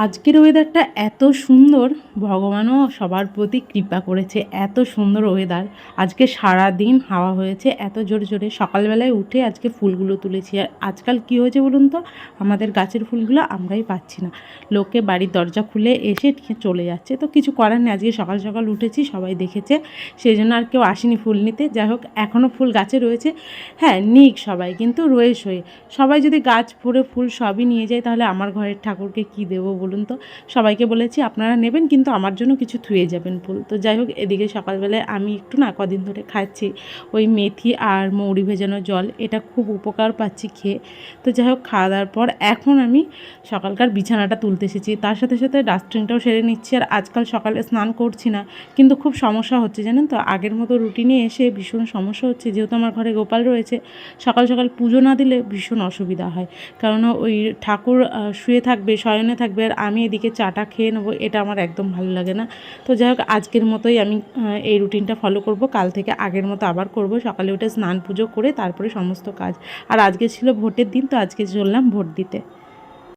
আজকের ওয়েদারটা এত সুন্দর, ভগবানও সবার প্রতি কৃপা করেছে। এত সুন্দর ওয়েদার, আজকে সারা দিন হাওয়া হয়েছে এত জোরে জোরে। সকালবেলায় উঠে আজকে ফুলগুলো তুলেছি। আর আজকাল কী হয়েছে বলুন তো, আমাদের গাছের ফুলগুলো আমরাই পাচ্ছি না, লোকে বাড়ির দরজা খুলে এসে চলে যাচ্ছে। তো কিছু করার নেই, আজকে সকাল সকাল উঠেছি, সবাই দেখেছে, সেই জন্য আর কেউ আসেনি ফুল নিতে। যাই হোক, এখনও ফুল গাছে রয়েছে। হ্যাঁ, নিক সবাই, কিন্তু রয়ে সয়ে সবাই যদি গাছ ভরে ফুল সবই নিয়ে যায়, তাহলে আমার ঘরের ঠাকুরকে কী দেবো বলুন তো। সবাইকে বলেছি আপনারা নেবেন, কিন্তু আমার জন্য কিছু থুয়ে যাবেন ফুল। তো যাই হোক, এদিকে সকালবেলায় আমি একটু না কদিন ধরে খাচ্ছি ওই মেথি আর মৌরি ভেজানো জল, এটা খুব উপকার পাচ্ছি খেয়ে। তো যাই হোক, খাওয়া দাওয়ার পর এখন আমি সকালকার বিছানাটা তুলতে এসেছি, তার সাথে সাথে ডাস্টিংটাও সেরে নিচ্ছি। আর আজকাল সকালে স্নান করছি না, কিন্তু খুব সমস্যা হচ্ছে জানেন তো, আগের মতো রুটিনে এসে ভীষণ সমস্যা হচ্ছে। যেহেতু আমার ঘরে গোপাল রয়েছে, সকাল সকাল পুজো না দিলে ভীষণ অসুবিধা হয়, কারণ ওই ঠাকুর শুয়ে থাকবে, শয়নে থাকবে, আর আমি এদিকে চাটা খেয়ে নেবো, এটা আমার একদম ভালো লাগে না। তো যাই হোক, আজকের মতোই আমি এই রুটিনটা ফলো করব। কাল থেকে আগের মতো আবার করব, সকালে উঠে স্নান পুজো করে তারপরে সমস্ত কাজ। আর আজকে ছিল ভোটের দিন, তো আজকে চললাম ভোট দিতে।